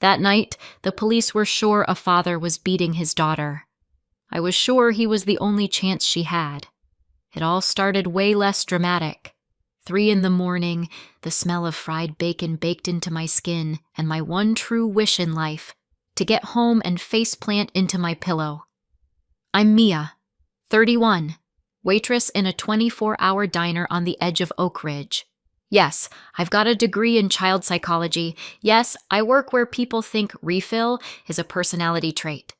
That night, the police were sure a father was beating his daughter. I was sure he was the only chance she had. It all started way less dramatic. 3 in the morning, the smell of fried bacon baked into my skin, and my one true wish in life, to get home and faceplant into my pillow. I'm Mia, 31, waitress in a 24-hour diner on the edge of Oak Ridge. Yes, I've got a degree in child psychology. Yes, I work where people think refill is a personality trait.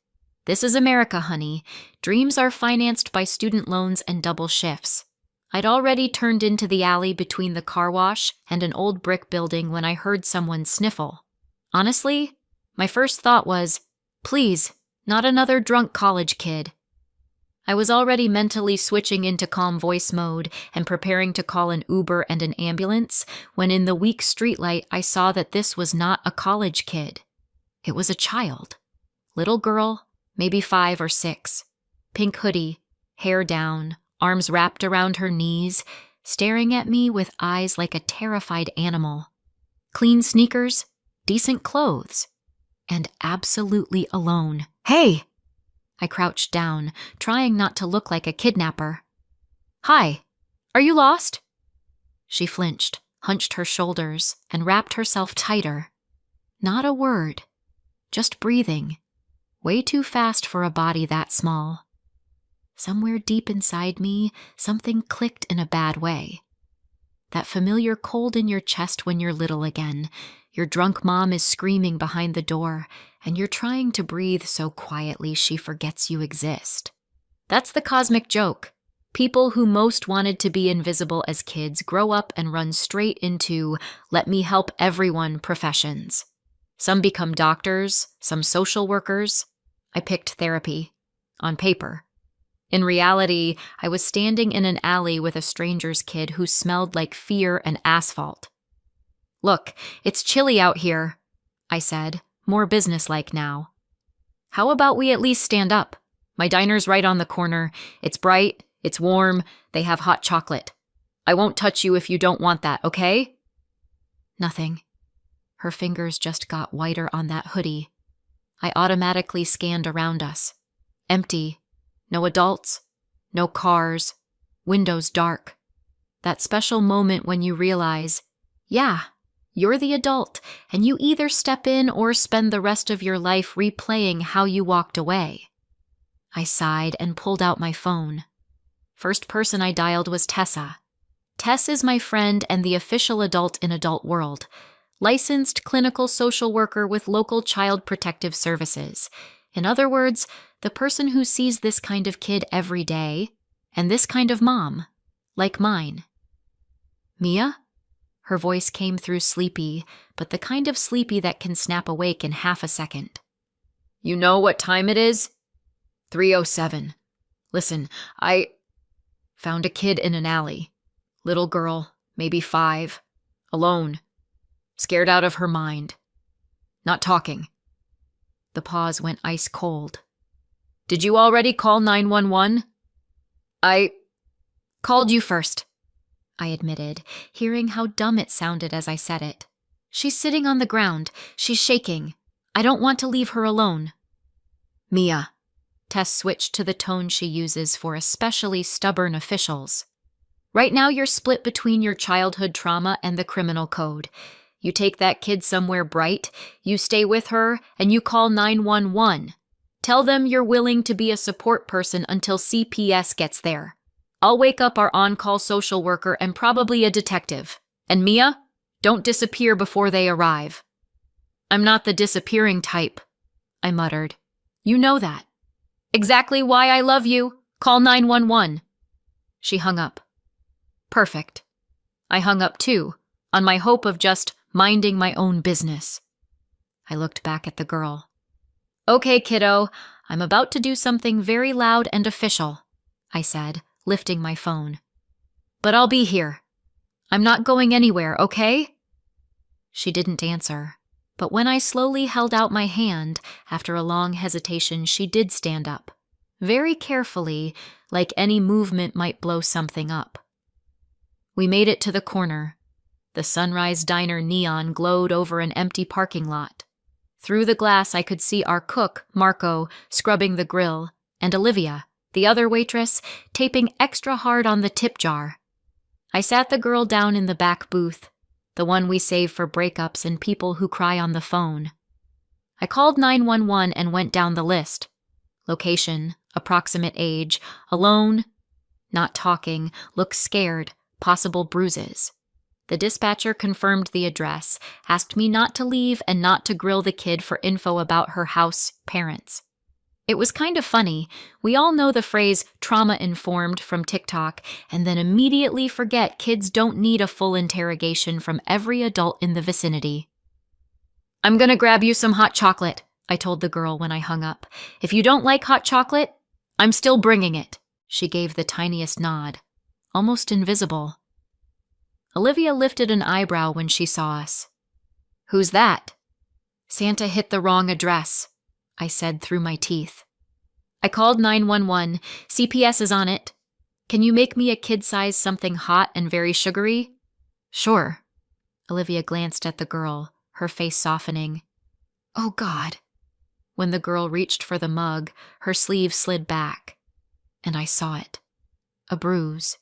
This is America, honey. Dreams are financed by student loans and double shifts. I'd already turned into the alley between the car wash and an old brick building when I heard someone sniffle. Honestly, my first thought was, please, not another drunk college kid. I was already mentally switching into calm voice mode and preparing to call an Uber and an ambulance when in the weak streetlight I saw that this was not a college kid. It was a child. Little girl, maybe 5 or 6. Pink hoodie, hair down, arms wrapped around her knees, staring at me with eyes like a terrified animal. Clean sneakers, decent clothes, and absolutely alone. Hey! I crouched down, trying not to look like a kidnapper. Hi, are you lost? She flinched, hunched her shoulders, and wrapped herself tighter. Not a word, just breathing, way too fast for a body that small. Somewhere deep inside me, something clicked in a bad way. That familiar cold in your chest when you're little again. Your drunk mom is screaming behind the door, and you're trying to breathe so quietly she forgets you exist. That's the cosmic joke. People who most wanted to be invisible as kids grow up and run straight into let me help everyone professions. Some become doctors, some social workers. I picked therapy. On paper. In reality, I was standing in an alley with a stranger's kid who smelled like fear and asphalt. Look, it's chilly out here, I said, more businesslike now. How about we at least stand up? My diner's right on the corner. It's bright, it's warm, they have hot chocolate. I won't touch you if you don't want that, okay? Nothing. Her fingers just got whiter on that hoodie. I automatically scanned around us. Empty. No adults. No cars. Windows dark. That special moment when you realize, yeah, you're the adult, and you either step in or spend the rest of your life replaying how you walked away. I sighed and pulled out my phone. First person I dialed was Tessa. Tess is my friend and the official adult in Adult World, licensed clinical social worker with local child protective services. In other words, the person who sees this kind of kid every day, and this kind of mom, like mine. Mia? Her voice came through sleepy, but the kind of sleepy that can snap awake in half a second. You know what time it is? 3:07. Listen, I found a kid in an alley. Little girl, maybe 5, alone, scared out of her mind. Not talking. The pause went ice cold. Did you already call 911? I called you first, I admitted, hearing how dumb it sounded as I said it. She's sitting on the ground. She's shaking. I don't want to leave her alone. Mia. Tess switched to the tone she uses for especially stubborn officials. Right now you're split between your childhood trauma and the criminal code. You take that kid somewhere bright, you stay with her, and you call 911. Tell them you're willing to be a support person until CPS gets there. I'll wake up our on-call social worker and probably a detective. And Mia, don't disappear before they arrive. I'm not the disappearing type, I muttered. You know that. Exactly why I love you. Call 911. She hung up. Perfect. I hung up too, on my hope of just minding my own business. I looked back at the girl. Okay, kiddo, I'm about to do something very loud and official, I said, lifting my phone. But I'll be here. I'm not going anywhere, okay? She didn't answer, but when I slowly held out my hand, after a long hesitation, she did stand up, very carefully, like any movement might blow something up. We made it to the corner. The Sunrise Diner neon glowed over an empty parking lot. Through the glass, I could see our cook, Marco, scrubbing the grill, and Olivia, the other waitress, taping extra hard on the tip jar. I sat the girl down in the back booth, the one we save for breakups and people who cry on the phone. I called 911 and went down the list. Location, approximate age, alone, not talking, looks scared, possible bruises. The dispatcher confirmed the address, asked me not to leave and not to grill the kid for info about her house parents. It was kind of funny. We all know the phrase trauma-informed from TikTok and then immediately forget kids don't need a full interrogation from every adult in the vicinity. "I'm gonna grab you some hot chocolate," I told the girl when I hung up. "If you don't like hot chocolate, I'm still bringing it." She gave the tiniest nod, almost invisible. Olivia lifted an eyebrow when she saw us. "Who's that?" "Santa hit the wrong address," I said through my teeth. I called 911. "CPS is on it. Can you make me a kid-size something hot and very sugary?" "Sure." Olivia glanced at the girl, her face softening. "Oh, God." When the girl reached for the mug, her sleeve slid back, and I saw it. A bruise,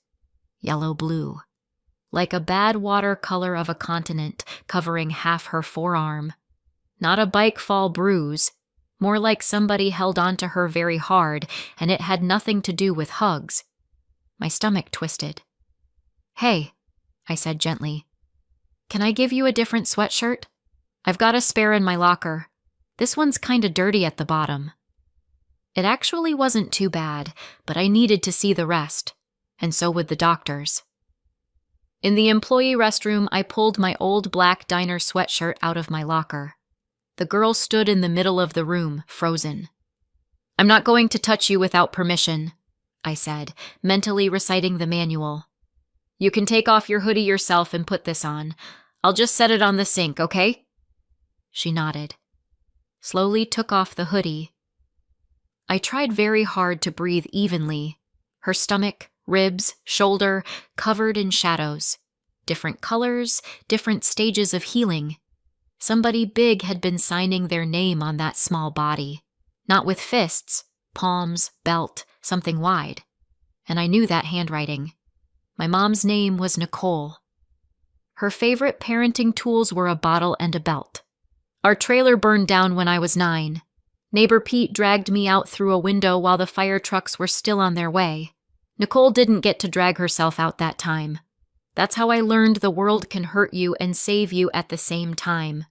yellow-blue. Like a bad watercolor of a continent covering half her forearm. Not a bike fall bruise, more like somebody held onto her very hard, and it had nothing to do with hugs. My stomach twisted. "Hey," I said gently, "can I give you a different sweatshirt? I've got a spare in my locker. This one's kinda dirty at the bottom." It actually wasn't too bad, but I needed to see the rest, and so would the doctors. In the employee restroom, I pulled my old black diner sweatshirt out of my locker. The girl stood in the middle of the room, frozen. "I'm not going to touch you without permission," I said, mentally reciting the manual. "You can take off your hoodie yourself and put this on. I'll just set it on the sink, okay?" She nodded. Slowly took off the hoodie. I tried very hard to breathe evenly. Her stomach, ribs, shoulder, covered in shadows. Different colors, different stages of healing. Somebody big had been signing their name on that small body. Not with fists, palms, belt, something wide. And I knew that handwriting. My mom's name was Nicole. Her favorite parenting tools were a bottle and a belt. Our trailer burned down when I was 9. Neighbor Pete dragged me out through a window while the fire trucks were still on their way. Nicole didn't get to drag herself out that time. That's how I learned the world can hurt you and save you at the same time.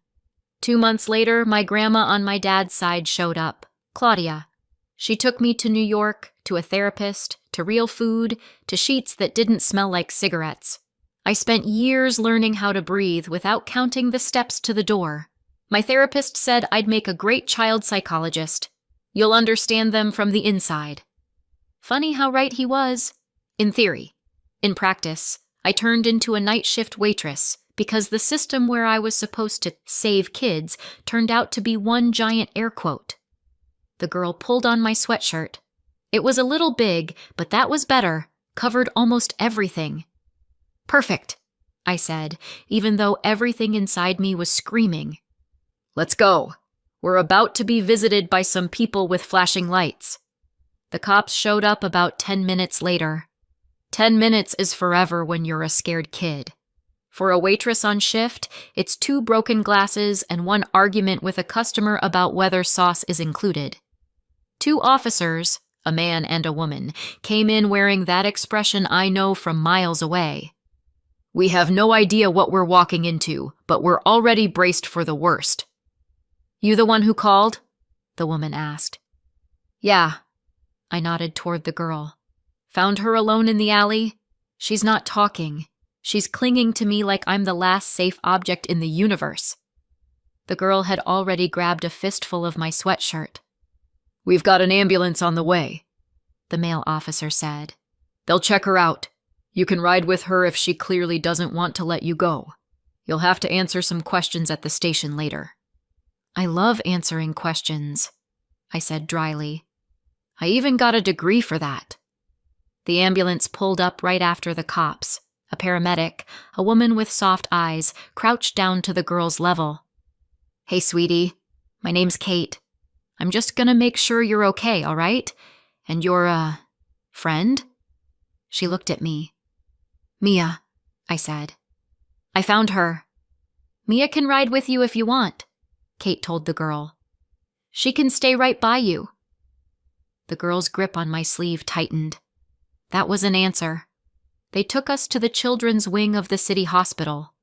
2 months later, my grandma on my dad's side showed up, Claudia. She took me to New York, to a therapist, to real food, to sheets that didn't smell like cigarettes. I spent years learning how to breathe without counting the steps to the door. My therapist said I'd make a great child psychologist. You'll understand them from the inside. Funny how right he was. In theory. In practice, I turned into a night shift waitress because the system where I was supposed to save kids turned out to be one giant air quote. The girl pulled on my sweatshirt. It was a little big, but that was better. Covered almost everything. "Perfect," I said, even though everything inside me was screaming. "Let's go. We're about to be visited by some people with flashing lights." The cops showed up about 10 minutes later. 10 minutes is forever when you're a scared kid. For a waitress on shift, it's 2 broken glasses and 1 argument with a customer about whether sauce is included. 2 officers, a man and a woman, came in wearing that expression I know from miles away. "We have no idea what we're walking into, but we're already braced for the worst." "You the one who called?" the woman asked. "Yeah." I nodded toward the girl. "Found her alone in the alley? She's not talking. She's clinging to me like I'm the last safe object in the universe." The girl had already grabbed a fistful of my sweatshirt. "We've got an ambulance on the way," the male officer said. "They'll check her out. You can ride with her if she clearly doesn't want to let you go. You'll have to answer some questions at the station later." "I love answering questions," I said dryly. "I even got a degree for that." The ambulance pulled up right after the cops. A paramedic, a woman with soft eyes, crouched down to the girl's level. "Hey, sweetie." My name's Kate. I'm just gonna make sure you're okay, all right? And your, friend?" She looked at me. "Mia," I said. "I found her." "Mia can ride with you if you want," Kate told the girl. "She can stay right by you." The girl's grip on my sleeve tightened. That was an answer. They took us to the children's wing of the city hospital.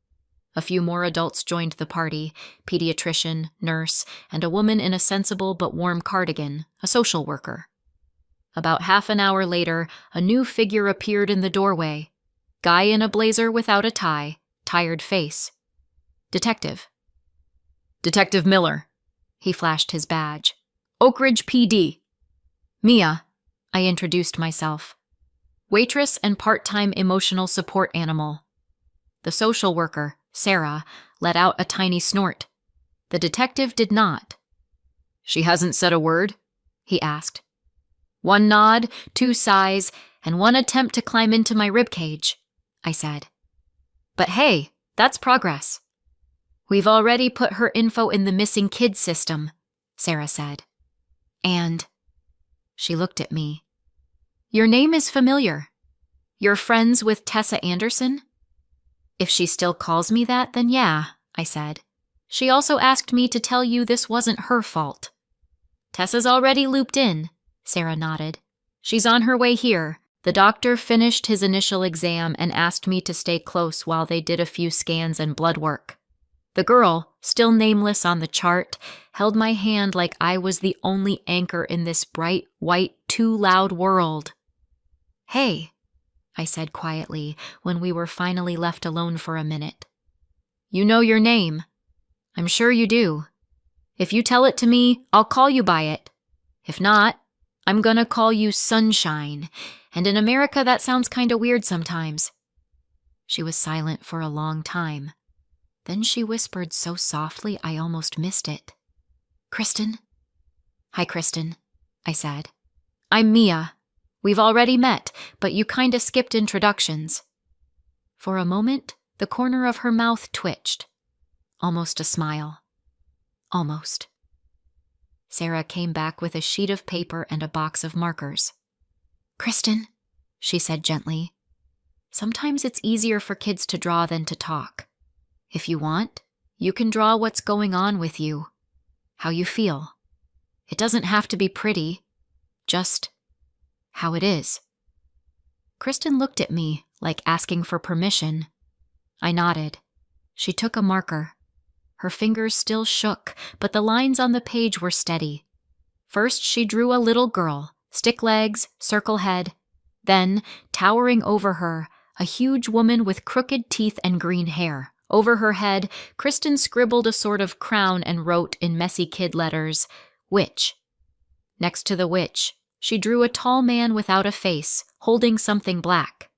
A few more adults joined the party, pediatrician, nurse, and a woman in a sensible but warm cardigan, a social worker. About half an hour later, a new figure appeared in the doorway. Guy in a blazer without a tie, tired face. "Detective." "Detective Miller." He flashed his badge. "Oak Ridge PD." "Mia," I introduced myself. "Waitress and part-time emotional support animal." The social worker, Sarah, let out a tiny snort. The detective did not. "She hasn't said a word?" he asked. "One nod, 2 sighs, and 1 attempt to climb into my ribcage," I said. "But hey, that's progress." "We've already put her info in the missing kids system," Sarah said. "And," she looked at me, "your name is familiar. You're friends with Tessa Anderson?" "If she still calls me that, then yeah," I said. "She also asked me to tell you this wasn't her fault." "Tessa's already looped in," Sarah nodded. "She's on her way here." The doctor finished his initial exam and asked me to stay close while they did a few scans and blood work. The girl, still nameless on the chart, held my hand like I was the only anchor in this bright, white, too loud world. "Hey," I said quietly when we were finally left alone for a minute. "You know your name. I'm sure you do. If you tell it to me, I'll call you by it. If not, I'm gonna call you Sunshine, and in America that sounds kinda weird sometimes." She was silent for a long time. Then she whispered so softly I almost missed it. "Kristen?" "Hi, Kristen," I said. "I'm Mia. We've already met, but you kinda skipped introductions." For a moment, the corner of her mouth twitched. Almost a smile. Almost. Sarah came back with a sheet of paper and a box of markers. "Kristen," she said gently, "sometimes it's easier for kids to draw than to talk. If you want, you can draw what's going on with you, how you feel. It doesn't have to be pretty, just how it is." Kristen looked at me like asking for permission. I nodded. She took a marker. Her fingers still shook, but the lines on the page were steady. First, she drew a little girl, stick legs, circle head. Then, towering over her, a huge woman with crooked teeth and green hair. Over her head, Kristen scribbled a sort of crown and wrote in messy kid letters, "Witch." Next to the witch, she drew a tall man without a face, holding something black.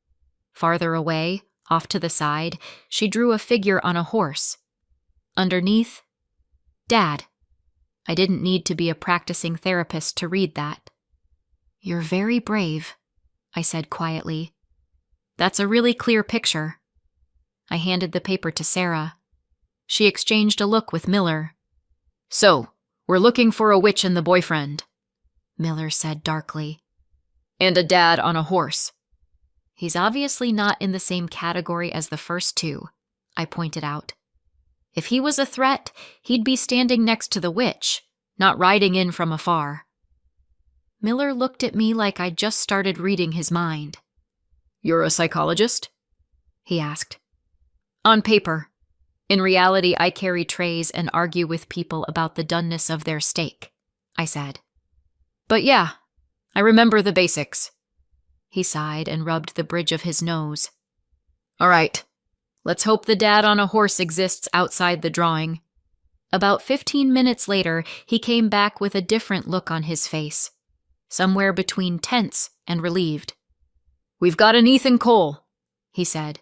Farther away, off to the side, she drew a figure on a horse. Underneath, Dad. I didn't need to be a practicing therapist to read that. "You're very brave," I said quietly. "That's a really clear picture." I handed the paper to Sarah. She exchanged a look with Miller. "So, we're looking for a witch and the boyfriend," Miller said darkly. "And a dad on a horse." "He's obviously not in the same category as the first two," I pointed out. "If he was a threat, he'd be standing next to the witch, not riding in from afar." Miller looked at me like I'd just started reading his mind. "You're a psychologist?" he asked. "On paper. In reality, I carry trays and argue with people about the doneness of their steak," I said. "But yeah, I remember the basics." He sighed and rubbed the bridge of his nose. "All right, let's hope the dad on a horse exists outside the drawing." About 15 minutes later, he came back with a different look on his face, somewhere between tense and relieved. "We've got an Ethan Cole," he said.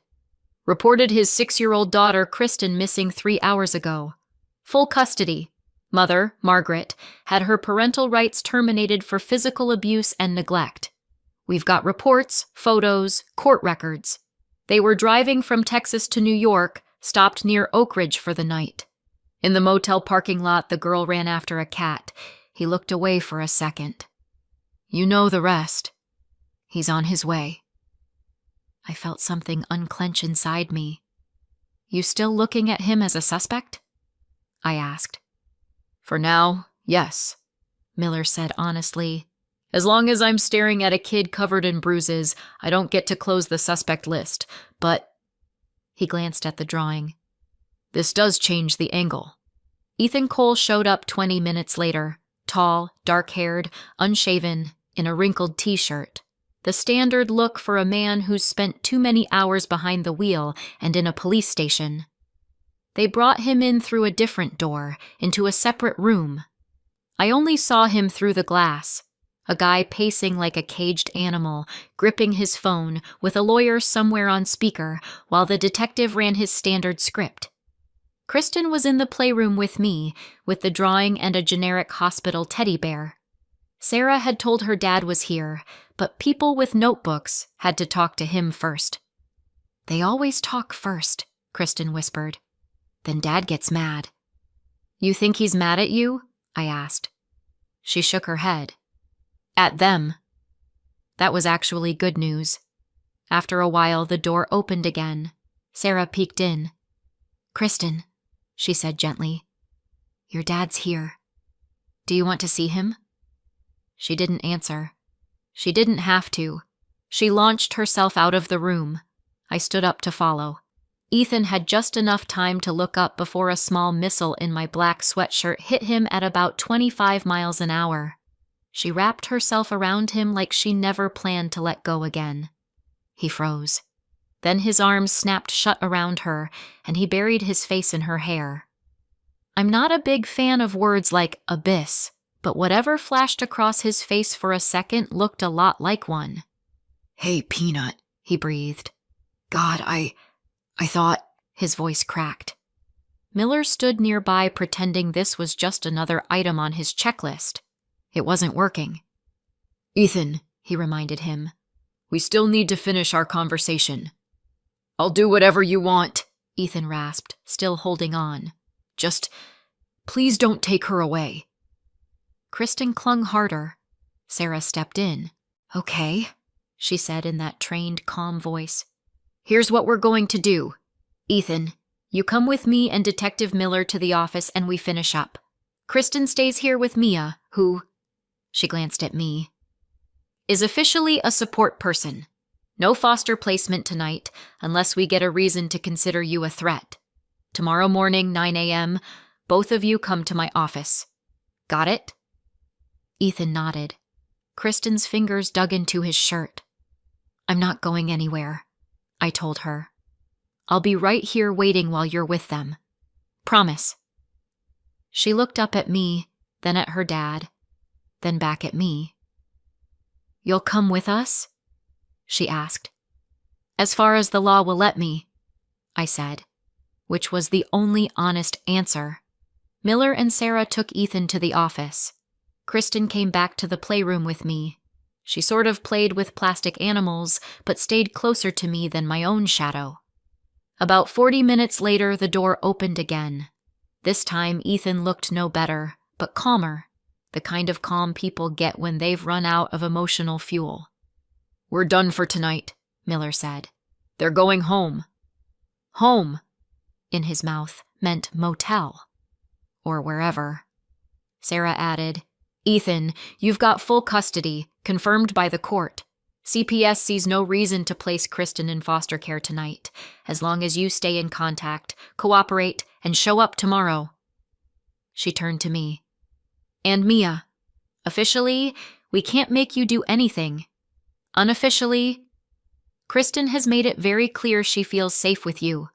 "Reported his 6-year-old daughter, Kristen, missing 3 hours ago. Full custody. Mother, Margaret, had her parental rights terminated for physical abuse and neglect. We've got reports, photos, court records. They were driving from Texas to New York, stopped near Oak Ridge for the night. In the motel parking lot, the girl ran after a cat. He looked away for a second. You know the rest. He's on his way. I felt something unclench inside me. You still looking at him as a suspect? I asked. For now, yes, Miller said honestly. As long as I'm staring at a kid covered in bruises, I don't get to close the suspect list, but... He glanced at the drawing. This does change the angle. Ethan Cole showed up 20 minutes later, tall, dark-haired, unshaven, in a wrinkled t-shirt. The standard look for a man who's spent too many hours behind the wheel and in a police station. They brought him in through a different door, into a separate room. I only saw him through the glass, a guy pacing like a caged animal, gripping his phone, with a lawyer somewhere on speaker, while the detective ran his standard script. Kristen was in the playroom with me, with the drawing and a generic hospital teddy bear. Sarah had told her dad was here, but people with notebooks had to talk to him first. They always talk first, Kristen whispered. Then Dad gets mad. You think he's mad at you? I asked. She shook her head. At them. That was actually good news. After a while, the door opened again. Sarah peeked in. Kristen, she said gently. Your dad's here. Do you want to see him? She didn't answer. She didn't have to. She launched herself out of the room. I stood up to follow. Ethan had just enough time to look up before a small missile in my black sweatshirt hit him at about 25 miles an hour. She wrapped herself around him like she never planned to let go again. He froze. Then his arms snapped shut around her, and he buried his face in her hair. I'm not a big fan of words like abyss, but whatever flashed across his face for a second looked a lot like one. Hey, Peanut, he breathed. God, I thought... His voice cracked. Miller stood nearby pretending this was just another item on his checklist. It wasn't working. Ethan, he reminded him, we still need to finish our conversation. I'll do whatever you want, Ethan rasped, still holding on. Just, please don't take her away. Kristen clung harder. Sarah stepped in. Okay, she said in that trained, calm voice. Here's what we're going to do. Ethan, you come with me and Detective Miller to the office and we finish up. Kristen stays here with Mia, who, she glanced at me, is officially a support person. No foster placement tonight, unless we get a reason to consider you a threat. Tomorrow morning, 9 a.m., both of you come to my office. Got it? Ethan nodded. Kristen's fingers dug into his shirt. I'm not going anywhere, I told her. I'll be right here waiting while you're with them. Promise. She looked up at me, then at her dad, then back at me. You'll come with us? She asked. As far as the law will let me, I said, which was the only honest answer. Miller and Sarah took Ethan to the office. Kristen came back to the playroom with me. She sort of played with plastic animals, but stayed closer to me than my own shadow. About 40 minutes later, the door opened again. This time, Ethan looked no better, but calmer, the kind of calm people get when they've run out of emotional fuel. We're done for tonight, Miller said. They're going home. Home, in his mouth, meant motel. Or wherever. Sarah added, Ethan, you've got full custody, confirmed by the court. CPS sees no reason to place Kristen in foster care tonight, as long as you stay in contact, cooperate, and show up tomorrow. She turned to me. And Mia, officially, we can't make you do anything. Unofficially, Kristen has made it very clear she feels safe with you.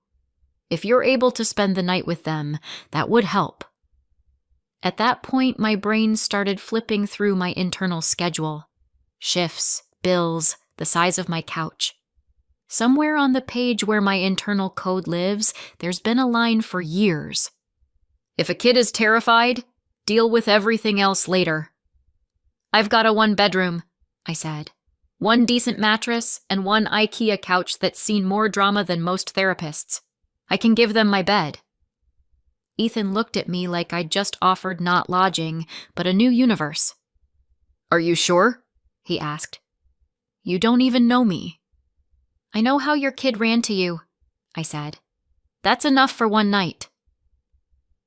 If you're able to spend the night with them, that would help. At that point, my brain started flipping through my internal schedule. Shifts, bills, the size of my couch. Somewhere on the page where my internal code lives, there's been a line for years. If a kid is terrified, deal with everything else later. I've got a 1-bedroom, I said. 1 decent mattress and 1 IKEA couch that's seen more drama than most therapists. I can give them my bed. Ethan looked at me like I'd just offered not lodging, but a new universe. "Are you sure?" he asked. "You don't even know me." "I know how your kid ran to you," I said. "That's enough for one night."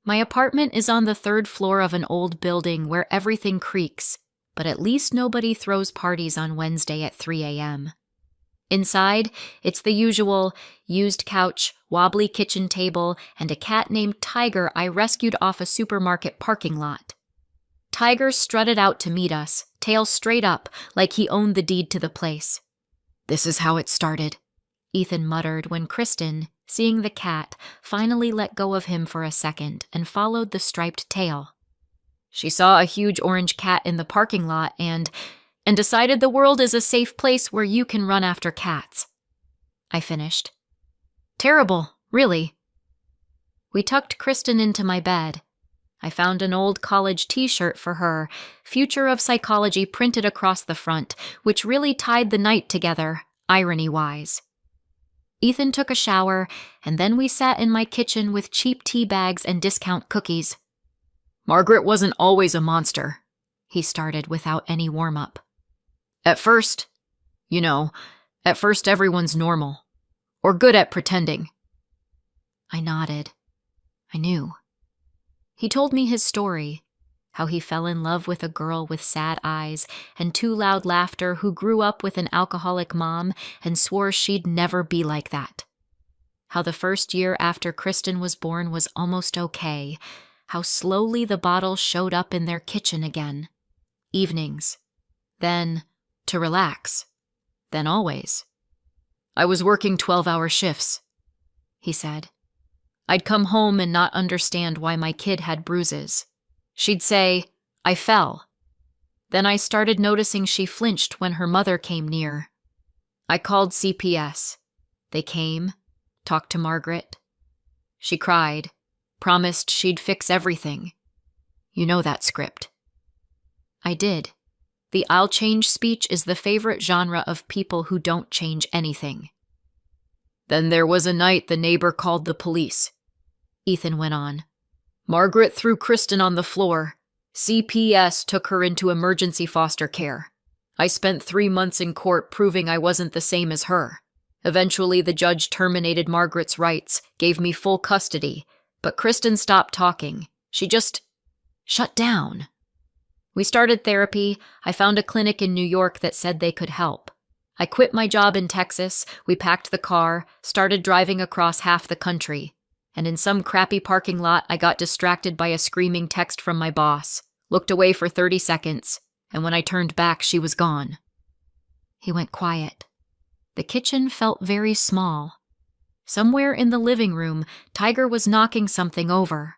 My apartment is on the 3rd floor of an old building where everything creaks, but at least nobody throws parties on Wednesday at 3 a.m. Inside, it's the usual used couch, wobbly kitchen table, and a cat named Tiger I rescued off a supermarket parking lot. Tiger strutted out to meet us, tail straight up, like he owned the deed to the place. "This is how it started," Ethan muttered when Kristen, seeing the cat, finally let go of him for a second and followed the striped tail. "She saw a huge orange cat in the parking lot and decided the world is a safe place where you can run after cats," I finished. "Terrible, really." We tucked Kristen into my bed. I found an old college t-shirt for her, Future of Psychology printed across the front, which really tied the night together, irony-wise. Ethan took a shower, and then we sat in my kitchen with cheap tea bags and discount cookies. "Margaret wasn't always a monster," he started without any warm-up. At first everyone's normal. Or good at pretending." I nodded. I knew. He told me his story, how he fell in love with a girl with sad eyes and too loud laughter who grew up with an alcoholic mom and swore she'd never be like that. How the first year after Kristen was born was almost okay, how slowly the bottle showed up in their kitchen again. Evenings. Then, to relax. Then always. "I was working 12-hour shifts," he said. "I'd come home and not understand why my kid had bruises. She'd say, 'I fell.' Then I started noticing she flinched when her mother came near. I called CPS. They came, talked to Margaret. She cried, promised she'd fix everything. You know that script." I did. The "I'll change" speech is the favorite genre of people who don't change anything. "Then there was a night the neighbor called the police," Ethan went on. "Margaret threw Kristen on the floor. CPS took her into emergency foster care. I spent 3 months in court proving I wasn't the same as her. Eventually, the judge terminated Margaret's rights, gave me full custody, but Kristen stopped talking. She just shut down. We started therapy. I found a clinic in New York that said they could help. I quit my job in Texas, we packed the car, started driving across half the country, and in some crappy parking lot I got distracted by a screaming text from my boss, looked away for 30 seconds, and when I turned back she was gone." He went quiet. The kitchen felt very small. Somewhere in the living room, Tiger was knocking something over.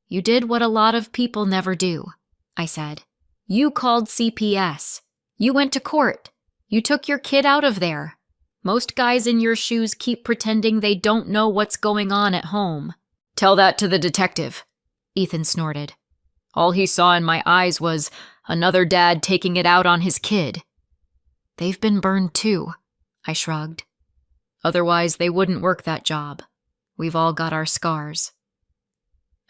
"You did what a lot of people never do," I said. "You called CPS. You went to court. You took your kid out of there. Most guys in your shoes keep pretending they don't know what's going on at home." "Tell that to the detective," Ethan snorted. "All he saw in my eyes was another dad taking it out on his kid." "They've been burned too," I shrugged. "Otherwise they wouldn't work that job. We've all got our scars."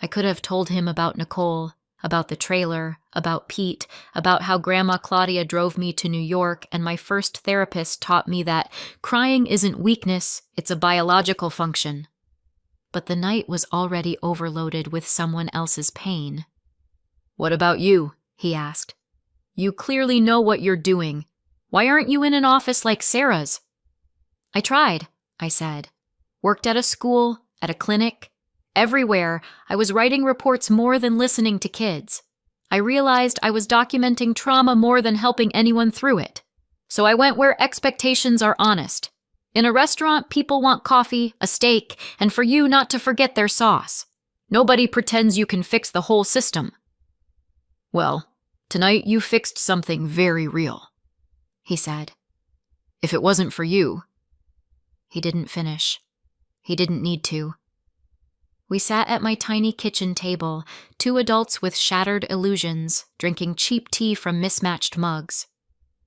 I could have told him about Nicole, about the trailer, about Pete, about how Grandma Claudia drove me to New York and my first therapist taught me that crying isn't weakness, it's a biological function. But the night was already overloaded with someone else's pain. "What about you?" he asked. "You clearly know what you're doing. Why aren't you in an office like Sarah's?" "I tried," I said. "Worked at a school, at a clinic. Everywhere, I was writing reports more than listening to kids. I realized I was documenting trauma more than helping anyone through it. So I went where expectations are honest. In a restaurant, people want coffee, a steak, and for you not to forget their sauce. Nobody pretends you can fix the whole system." "Well, tonight you fixed something very real," he said. "If it wasn't for you." He didn't finish. He didn't need to. We sat at my tiny kitchen table, 2 adults with shattered illusions, drinking cheap tea from mismatched mugs.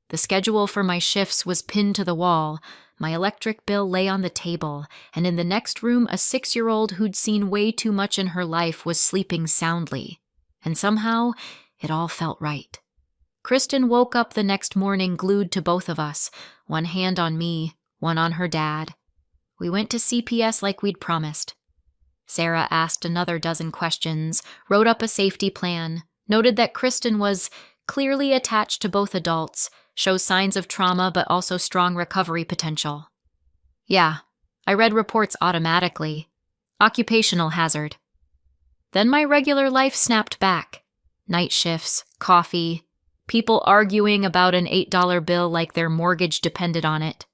The schedule for my shifts was pinned to the wall, My electric bill lay on the table, and in the next room, a 6-year-old who'd seen way too much in her life was sleeping soundly. And somehow, it all felt right. Kristen woke up the next morning glued to both of us, one hand on me, one on her dad. We went to CPS like we'd promised. Sarah asked another dozen questions, wrote up a safety plan, noted that Kristen was clearly attached to both adults, shows signs of trauma but also strong recovery potential. Yeah, I read reports automatically. Occupational hazard. Then my regular life snapped back. Night shifts, coffee, people arguing about an $8 bill like their mortgage depended on it.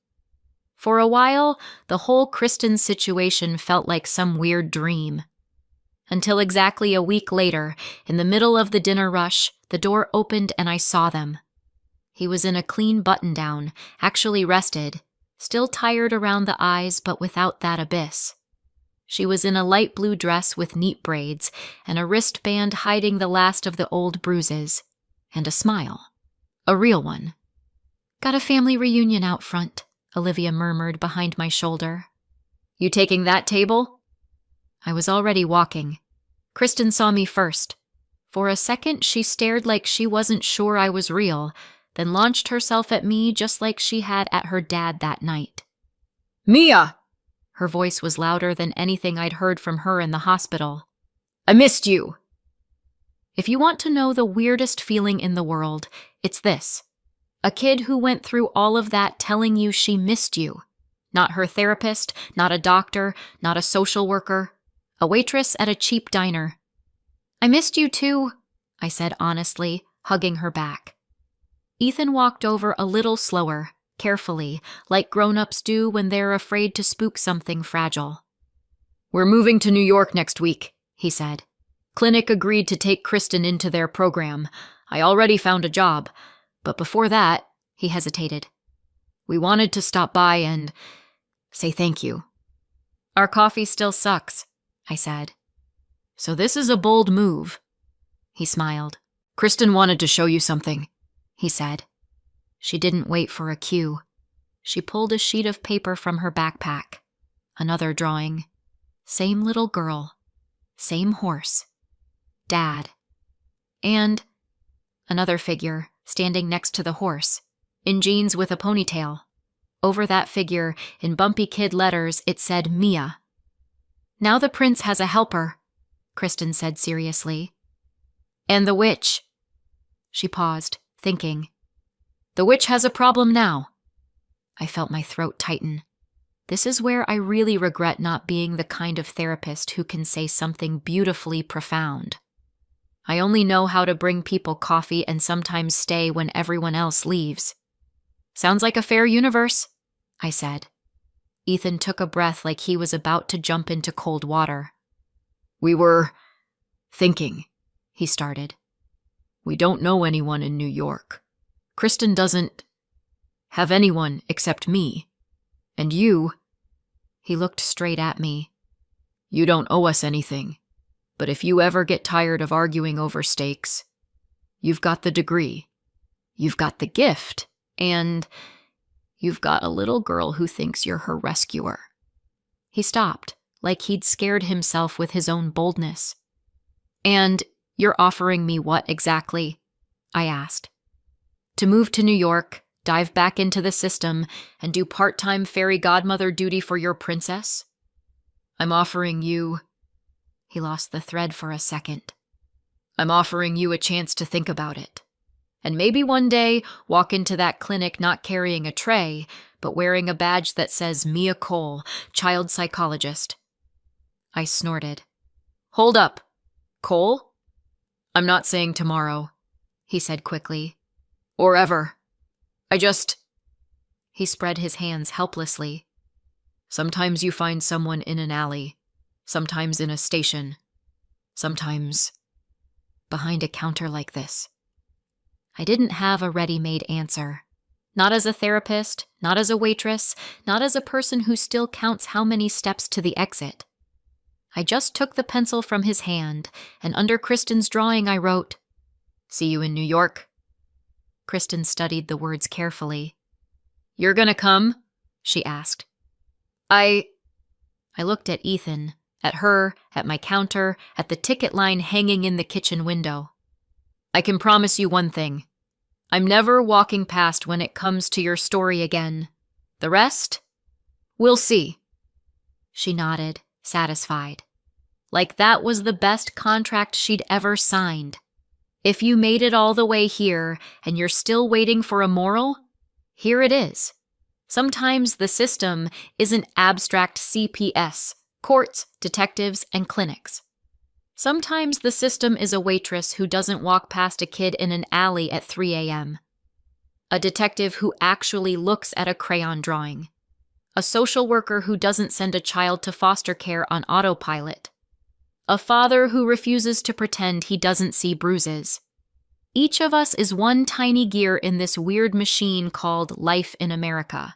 For a while, the whole Kristen situation felt like some weird dream. Until exactly a week later, in the middle of the dinner rush, the door opened and I saw them. He was in a clean button-down, actually rested, still tired around the eyes but without that abyss. She was in a light blue dress with neat braids and a wristband hiding the last of the old bruises, and a smile. A real one. "Got a family reunion out front," Olivia murmured behind my shoulder. "You taking that table?" I was already walking. Kristen saw me first. For a second, she stared like she wasn't sure I was real, then launched herself at me just like she had at her dad that night. "Mia!" Her voice was louder than anything I'd heard from her in the hospital. "I missed you!" If you want to know the weirdest feeling in the world, it's this. A kid who went through all of that telling you she missed you. Not her therapist, not a doctor, not a social worker. A waitress at a cheap diner. "I missed you too," I said honestly, hugging her back. Ethan walked over a little slower, carefully, like grown-ups do when they're afraid to spook something fragile. "We're moving to New York next week," he said. "Clinic agreed to take Kristen into their program. I already found a job. But before that," he hesitated. "We wanted to stop by and say thank you." "Our coffee still sucks," I said. "So this is a bold move." He smiled. "Kristen wanted to show you something," he said. She didn't wait for a cue. She pulled a sheet of paper from her backpack. Another drawing. Same little girl. Same horse. Dad. And another figure, standing next to the horse, in jeans with a ponytail. Over that figure, in bumpy kid letters, it said Mia. "Now the prince has a helper," Kristen said seriously. "And the witch." She paused, thinking. "The witch has a problem now." I felt my throat tighten. This is where I really regret not being the kind of therapist who can say something beautifully profound. I only know how to bring people coffee and sometimes stay when everyone else leaves. "Sounds like a fair universe," I said. Ethan took a breath like he was about to jump into cold water. "We were thinking," he started. "We don't know anyone in New York. Kristen doesn't have anyone except me. And you," he looked straight at me, "you don't owe us anything. But if you ever get tired of arguing over stakes, you've got the degree, you've got the gift, and you've got a little girl who thinks you're her rescuer." He stopped, like he'd scared himself with his own boldness. "And you're offering me what exactly?" I asked. "To move to New York, dive back into the system, and do part-time fairy godmother duty for your princess? I'm offering you..." He lost the thread for a second. "I'm offering you a chance to think about it. And maybe one day walk into that clinic not carrying a tray, but wearing a badge that says Mia Cole, child psychologist." I snorted. "Hold up. Cole? I'm not saying tomorrow," he said quickly. "Or ever. I just..." He spread his hands helplessly. "Sometimes you find someone in an alley. Sometimes in a station. Sometimes behind a counter like this." I didn't have a ready-made answer. Not as a therapist, not as a waitress, not as a person who still counts how many steps to the exit. I just took the pencil from his hand, and under Kristen's drawing I wrote, "See you in New York." Kristen studied the words carefully. "You're gonna come?" she asked. I looked at Ethan, at her, at my counter, at the ticket line hanging in the kitchen window. I can promise you one thing. I'm never walking past when it comes to your story again. The rest? We'll see. She nodded, satisfied. Like that was the best contract she'd ever signed. If you made it all the way here and you're still waiting for a moral, here it is. Sometimes the system isn't abstract CPS, courts, detectives, and clinics. Sometimes the system is a waitress who doesn't walk past a kid in an alley at 3 a.m., a detective who actually looks at a crayon drawing, a social worker who doesn't send a child to foster care on autopilot, a father who refuses to pretend he doesn't see bruises. Each of us is one tiny gear in this weird machine called life in America.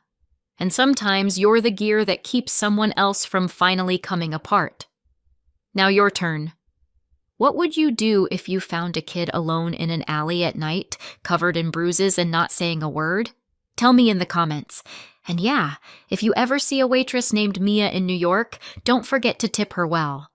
And sometimes you're the gear that keeps someone else from finally coming apart. Now your turn. What would you do if you found a kid alone in an alley at night, covered in bruises and not saying a word? Tell me in the comments. And yeah, if you ever see a waitress named Mia in New York, don't forget to tip her well.